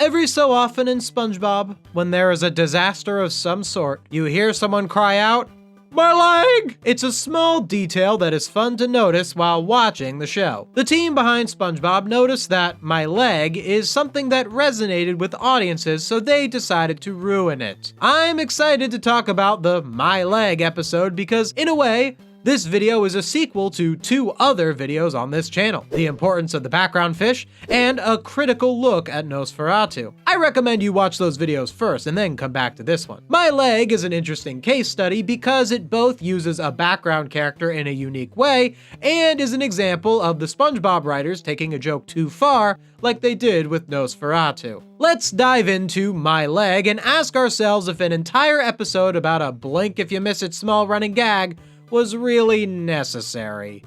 Every so often in SpongeBob, when there is a disaster of some sort, you hear someone cry out, "My leg!" It's a small detail that is fun to notice while watching the show. The team behind SpongeBob noticed that "my leg" is something that resonated with audiences, so they decided to ruin it. I'm excited to talk about the "My Leg" episode because, in a way, this video is a sequel to 2 other videos on this channel, The Importance of the Background Fish and a critical look at Nosferatu. I recommend you watch those videos first and then come back to this one. My Leg is an interesting case study because it both uses a background character in a unique way and is an example of the SpongeBob writers taking a joke too far like they did with Nosferatu. Let's dive into My Leg and ask ourselves if an entire episode about a blink if you miss it small running gag was really necessary.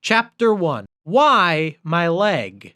Chapter 1. Why My Leg?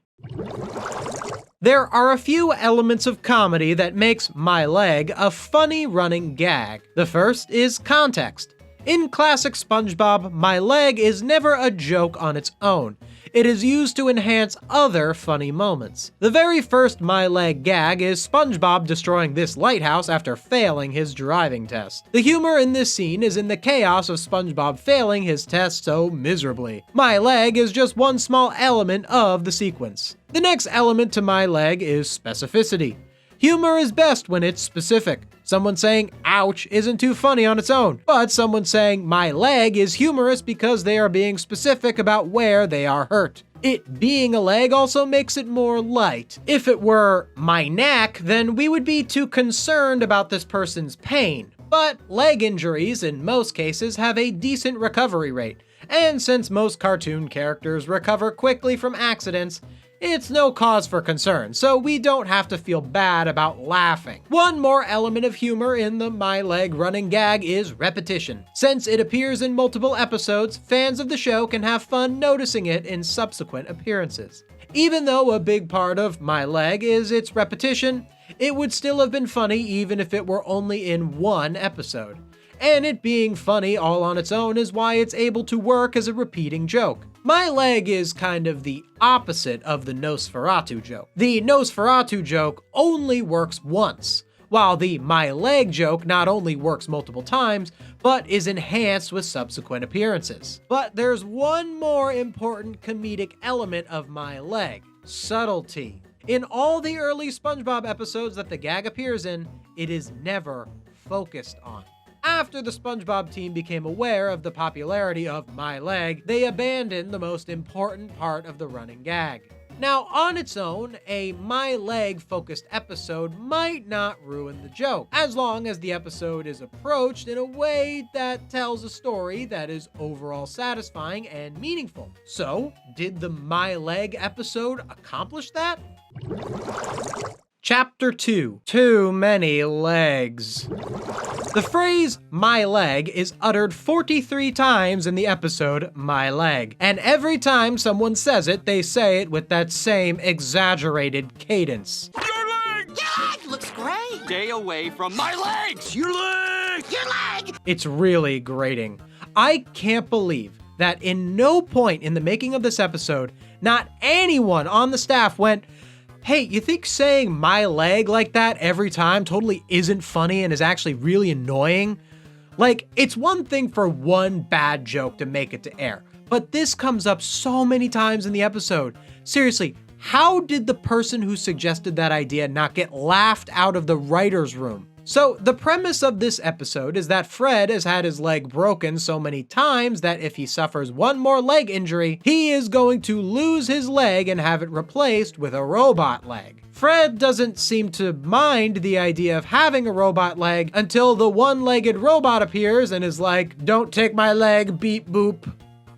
There are a few elements of comedy that makes My Leg a funny running gag. The first is context. In classic SpongeBob, My Leg is never a joke on its own. It is used to enhance other funny moments. The very first My Leg gag is SpongeBob destroying this lighthouse after failing his driving test. The humor in this scene is in the chaos of SpongeBob failing his test so miserably. My Leg is just one small element of the sequence. The next element to My Leg is specificity. Humor is best when it's specific. Someone saying "ouch" isn't too funny on its own, but someone saying "my leg" is humorous because they are being specific about where they are hurt. It being a leg also makes it more light. If it were "my neck," then we would be too concerned about this person's pain. But leg injuries, in most cases, have a decent recovery rate, and since most cartoon characters recover quickly from accidents, it's no cause for concern, so we don't have to feel bad about laughing. One more element of humor in the My Leg running gag is repetition. Since it appears in multiple episodes, fans of the show can have fun noticing it in subsequent appearances. Even though a big part of My Leg is its repetition, it would still have been funny even if it were only in one episode. And it being funny all on its own is why it's able to work as a repeating joke. My Leg is kind of the opposite of the Nosferatu joke. The Nosferatu joke only works once, while the My Leg joke not only works multiple times, but is enhanced with subsequent appearances. But there's one more important comedic element of My Leg: subtlety. In all the early SpongeBob episodes that the gag appears in, it is never focused on. After the SpongeBob team became aware of the popularity of My Leg, they abandoned the most important part of the running gag. Now, on its own, a My Leg focused episode might not ruin the joke, as long as the episode is approached in a way that tells a story that is overall satisfying and meaningful. So, did the My Leg episode accomplish that? Chapter 2. Too many legs. The phrase "my leg" is uttered 43 times in the episode My Leg, and every time someone says it, they say it with that same exaggerated cadence. Your leg! Your leg looks great! Stay away from my legs! Your leg! Your leg! It's really grating. I can't believe that in no point in the making of this episode, not anyone on the staff went, "Hey, you think saying "my leg" like that every time totally isn't funny and is actually really annoying?" Like, it's one thing for one bad joke to make it to air, but this comes up so many times in the episode. Seriously, how did the person who suggested that idea not get laughed out of the writer's room? So, the premise of this episode is that Fred has had his leg broken so many times that if he suffers one more leg injury, he is going to lose his leg and have it replaced with a robot leg. Fred doesn't seem to mind the idea of having a robot leg until the one-legged robot appears and is like, "Don't take my leg, beep boop."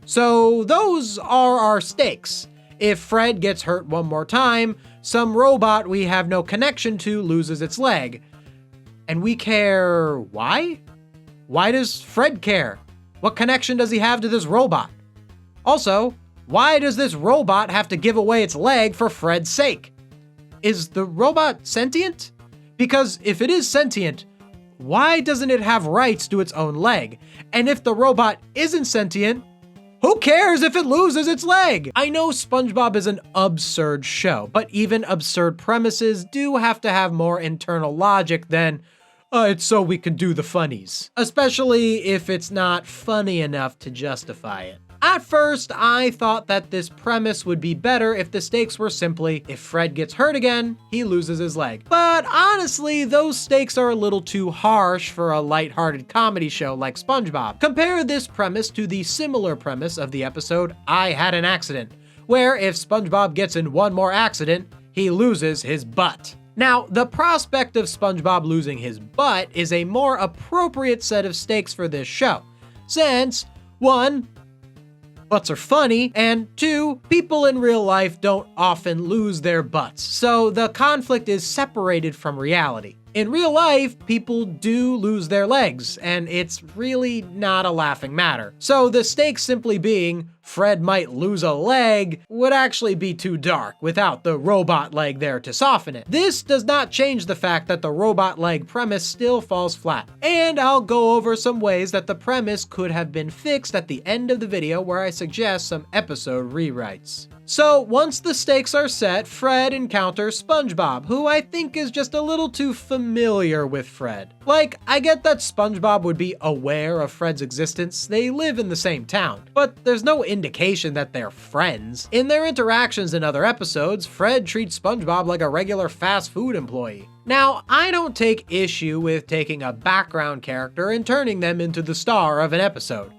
So, those are our stakes. If Fred gets hurt one more time, some robot we have no connection to loses its leg. And we care why? Why does Fred care? What connection does he have to this robot? Also, why does this robot have to give away its leg for Fred's sake? Is the robot sentient? Because if it is sentient, why doesn't it have rights to its own leg? And if the robot isn't sentient, Who cares if it loses its leg? I know SpongeBob is an absurd show, but even absurd premises do have to have more internal logic than, it's so we can do the funnies. Especially if it's not funny enough to justify it. At first, I thought that this premise would be better if the stakes were simply, if Fred gets hurt again, he loses his leg. But honestly, those stakes are a little too harsh for a lighthearted comedy show like SpongeBob. Compare this premise to the similar premise of the episode I Had an Accident, where if SpongeBob gets in one more accident, he loses his butt. Now, the prospect of SpongeBob losing his butt is a more appropriate set of stakes for this show, since 1, butts are funny, and 2, people in real life don't often lose their butts, so the conflict is separated from reality. In real life, people do lose their legs, and it's really not a laughing matter. So the stakes simply being, Fred might lose a leg, would actually be too dark without the robot leg there to soften it. This does not change the fact that the robot leg premise still falls flat. And I'll go over some ways that the premise could have been fixed at the end of the video where I suggest some episode rewrites. So once the stakes are set, Fred encounters SpongeBob, who I think is just a little too familiar with Fred. Like, I get that SpongeBob would be aware of Fred's existence, they live in the same town, but there's no indication that they're friends. In their interactions in other episodes, Fred treats SpongeBob like a regular fast food employee. Now, I don't take issue with taking a background character and turning them into the star of an episode.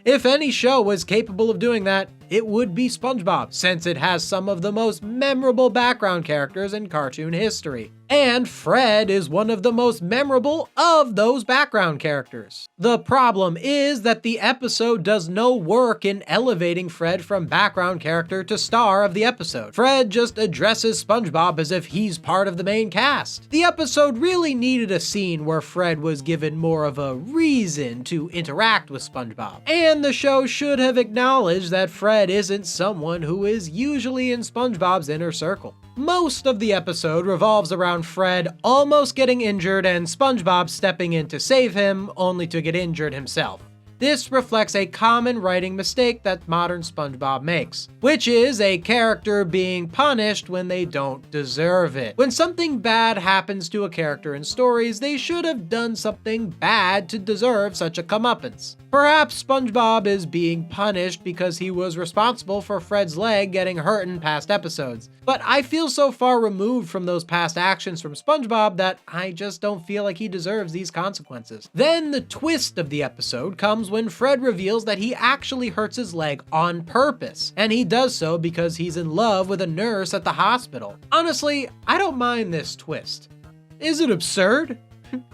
If any show was capable of doing that, it would be SpongeBob, since it has some of the most memorable background characters in cartoon history. And Fred is one of the most memorable of those background characters. The problem is that the episode does no work in elevating Fred from background character to star of the episode. Fred just addresses SpongeBob as if he's part of the main cast. The episode really needed a scene where Fred was given more of a reason to interact with SpongeBob. And the show should have acknowledged that Fred isn't someone who is usually in SpongeBob's inner circle. Most of the episode revolves around Fred almost getting injured and SpongeBob stepping in to save him, only to get injured himself. This reflects a common writing mistake that modern SpongeBob makes, which is a character being punished when they don't deserve it. When something bad happens to a character in stories, they should have done something bad to deserve such a comeuppance. Perhaps SpongeBob is being punished because he was responsible for Fred's leg getting hurt in past episodes, but I feel so far removed from those past actions from SpongeBob that I just don't feel like he deserves these consequences. Then the twist of the episode comes when Fred reveals that he actually hurts his leg on purpose, and he does so because he's in love with a nurse at the hospital. Honestly, I don't mind this twist. Is it absurd?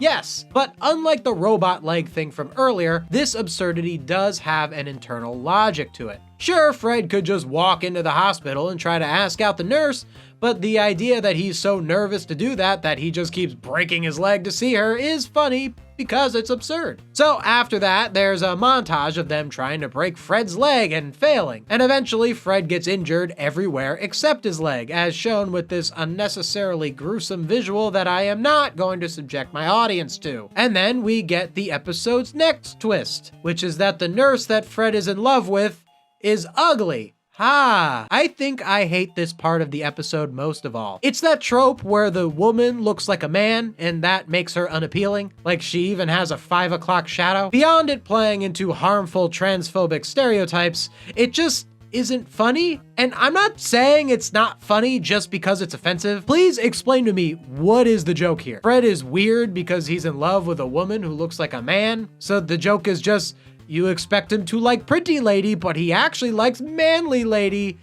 Yes, but unlike the robot leg thing from earlier, this absurdity does have an internal logic to it. Sure, Fred could just walk into the hospital and try to ask out the nurse, but the idea that he's so nervous to do that he just keeps breaking his leg to see her is funny because it's absurd. So after that, there's a montage of them trying to break Fred's leg and failing, and eventually Fred gets injured everywhere except his leg, as shown with this unnecessarily gruesome visual that I am not going to subject my audience to. And then we get the episode's next twist, which is that the nurse that Fred is in love with is ugly. I think I hate this part of the episode most of all. It's that trope where the woman looks like a man and that makes her unappealing, like she even has a 5 o'clock shadow. Beyond it playing into harmful transphobic stereotypes, it just isn't funny. And I'm not saying it's not funny just because it's offensive. Please explain to me, what is the joke here? Fred is weird because he's in love with a woman who looks like a man, so the joke is just, you expect him to like pretty lady, but he actually likes manly lady.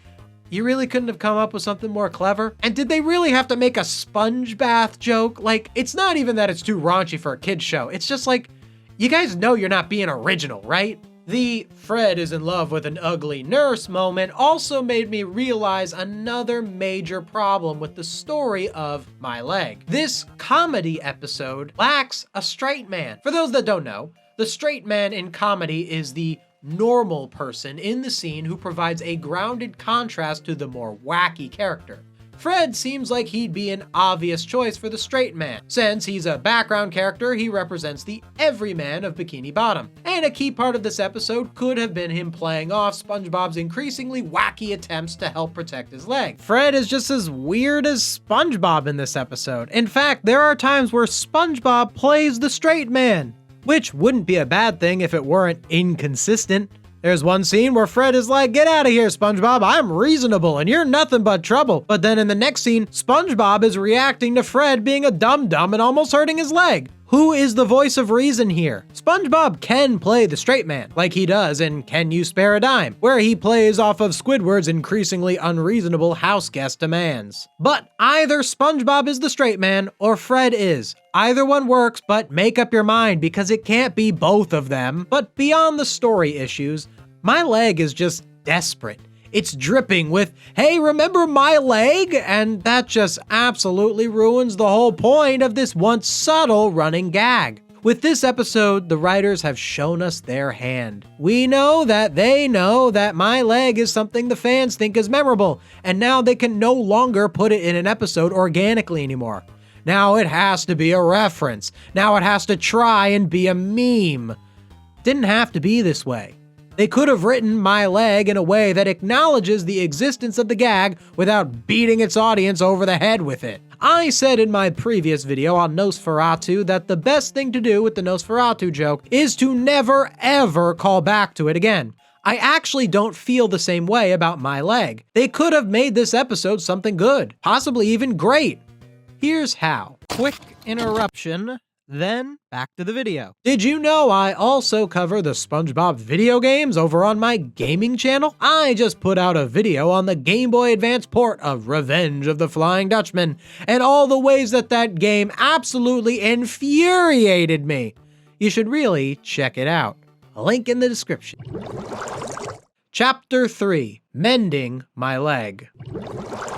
You really couldn't have come up with something more clever? And did they really have to make a sponge bath joke? Like, it's not even that it's too raunchy for a kid's show. It's just like, you guys know you're not being original, right? The Fred is in love with an ugly nurse moment also made me realize another major problem with the story of My Leg. This comedy episode lacks a straight man. For those that don't know, the straight man in comedy is the normal person in the scene who provides a grounded contrast to the more wacky character. Fred seems like he'd be an obvious choice for the straight man. Since he's a background character, he represents the everyman of Bikini Bottom. And a key part of this episode could have been him playing off SpongeBob's increasingly wacky attempts to help protect his leg. Fred is just as weird as SpongeBob in this episode. In fact, there are times where SpongeBob plays the straight man, which wouldn't be a bad thing if it weren't inconsistent. There's one scene where Fred is like, "Get out of here, SpongeBob, I'm reasonable and you're nothing but trouble." But then in the next scene, SpongeBob is reacting to Fred being a dum-dum and almost hurting his leg. Who is the voice of reason here? SpongeBob can play the straight man, like he does in Can You Spare a Dime, where he plays off of Squidward's increasingly unreasonable house guest demands. But either SpongeBob is the straight man or Fred is. Either one works, but make up your mind because it can't be both of them. But beyond the story issues, My Leg is just desperate. It's dripping with, "Hey, remember my leg?" And that just absolutely ruins the whole point of this once subtle running gag. With this episode, the writers have shown us their hand. We know that they know that My Leg is something the fans think is memorable, and now they can no longer put it in an episode organically anymore. Now it has to be a reference. Now it has to try and be a meme. Didn't have to be this way. They could have written My Leg in a way that acknowledges the existence of the gag without beating its audience over the head with it. I said in my previous video on Nosferatu that the best thing to do with the Nosferatu joke is to never ever call back to it again. I actually don't feel the same way about My Leg. They could have made this episode something good, possibly even great. Here's how. Quick interruption. Then, back to the video. Did you know I also cover the SpongeBob video games over on my gaming channel? I just put out a video on the Game Boy Advance port of Revenge of the Flying Dutchman, and all the ways that that game absolutely infuriated me. You should really check it out. A link in the description. Chapter 3, Mending My Leg.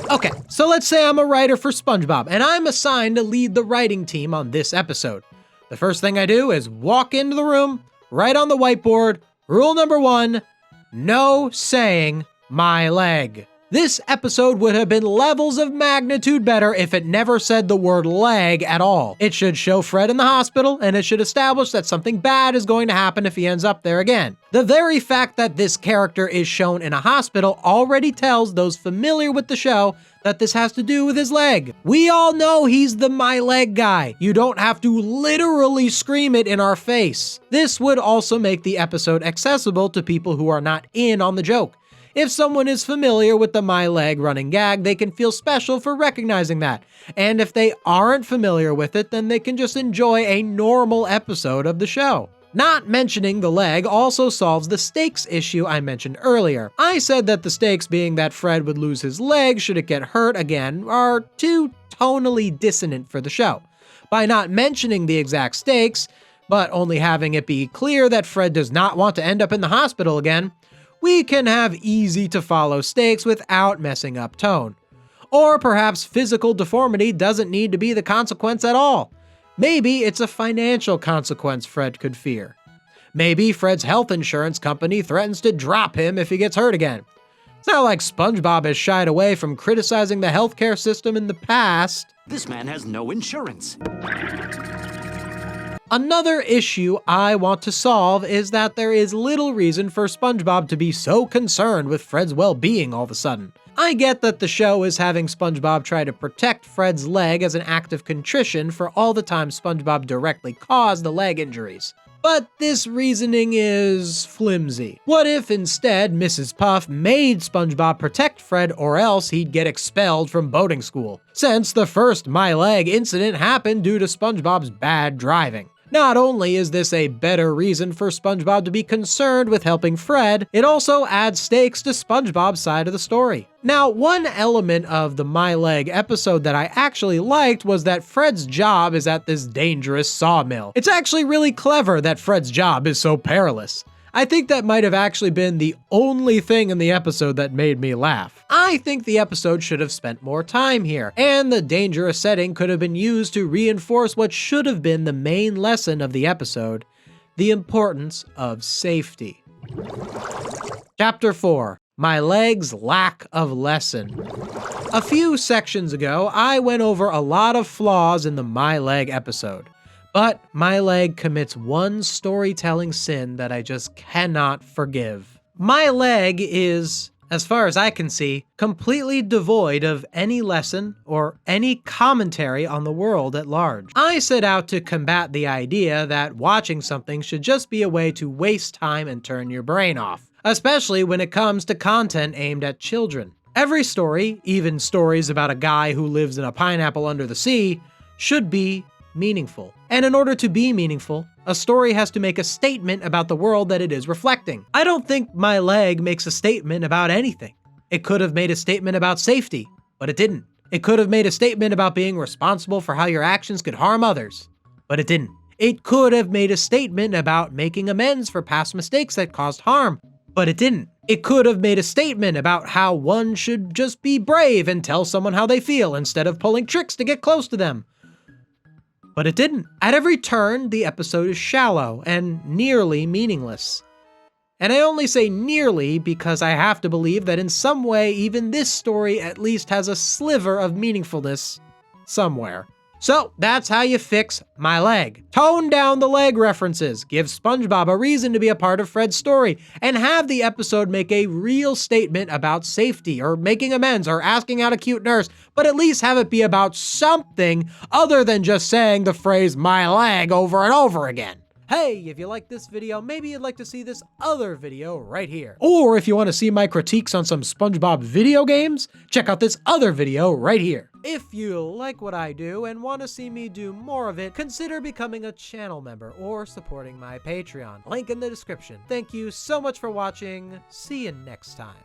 Okay, so let's say I'm a writer for SpongeBob, and I'm assigned to lead the writing team on this episode. The first thing I do is walk into the room, write on the whiteboard, rule number 1, no saying my leg. This episode would have been levels of magnitude better if it never said the word leg at all. It should show Fred in the hospital, and it should establish that something bad is going to happen if he ends up there again. The very fact that this character is shown in a hospital already tells those familiar with the show that this has to do with his leg. We all know he's the My Leg guy. You don't have to literally scream it in our face. This would also make the episode accessible to people who are not in on the joke. If someone is familiar with the My Leg running gag, they can feel special for recognizing that. And if they aren't familiar with it, then they can just enjoy a normal episode of the show. Not mentioning the leg also solves the stakes issue I mentioned earlier. I said that the stakes being that Fred would lose his leg should it get hurt again are too tonally dissonant for the show. By not mentioning the exact stakes, but only having it be clear that Fred does not want to end up in the hospital again, we can have easy to follow stakes without messing up tone. Or perhaps physical deformity doesn't need to be the consequence at all. Maybe it's a financial consequence Fred could fear. Maybe Fred's health insurance company threatens to drop him if he gets hurt again. It's not like SpongeBob has shied away from criticizing the healthcare system in the past. This man has no insurance. Another issue I want to solve is that there is little reason for SpongeBob to be so concerned with Fred's well-being all of a sudden. I get that the show is having SpongeBob try to protect Fred's leg as an act of contrition for all the times SpongeBob directly caused the leg injuries. But this reasoning is flimsy. What if instead Mrs. Puff made SpongeBob protect Fred or else he'd get expelled from boating school? Since the first My Leg incident happened due to SpongeBob's bad driving. Not only is this a better reason for SpongeBob to be concerned with helping Fred, it also adds stakes to SpongeBob's side of the story. Now, one element of the My Leg episode that I actually liked was that Fred's job is at this dangerous sawmill. It's actually really clever that Fred's job is so perilous. I think that might have actually been the only thing in the episode that made me laugh. I think the episode should have spent more time here, and the dangerous setting could have been used to reinforce what should have been the main lesson of the episode, the importance of safety. Chapter 4, My Leg's Lack of Lesson. A few sections ago, I went over a lot of flaws in the My Leg episode. But My Leg commits one storytelling sin that I just cannot forgive. My Leg is, as far as I can see, completely devoid of any lesson or any commentary on the world at large. I set out to combat the idea that watching something should just be a way to waste time and turn your brain off, especially when it comes to content aimed at children. Every story, even stories about a guy who lives in a pineapple under the sea, should be meaningful. And in order to be meaningful, a story has to make a statement about the world that it is reflecting. I don't think My Leg makes a statement about anything. It could have made a statement about safety, but it didn't. It could have made a statement about being responsible for how your actions could harm others, but it didn't. It could have made a statement about making amends for past mistakes that caused harm, but it didn't. It could have made a statement about how one should just be brave and tell someone how they feel instead of pulling tricks to get close to them. But it didn't. At every turn, the episode is shallow and nearly meaningless. And I only say nearly because I have to believe that in some way, even this story at least has a sliver of meaningfulness somewhere. So that's how you fix My Leg. Tone down the leg references, give SpongeBob a reason to be a part of Fred's story, and have the episode make a real statement about safety, or making amends, or asking out a cute nurse, but at least have it be about something other than just saying the phrase My Leg over and over again. Hey, if you like this video, maybe you'd like to see this other video right here. Or if you want to see my critiques on some SpongeBob video games, check out this other video right here. If you like what I do and want to see me do more of it, consider becoming a channel member or supporting my Patreon. Link in the description. Thank you so much for watching. See you next time.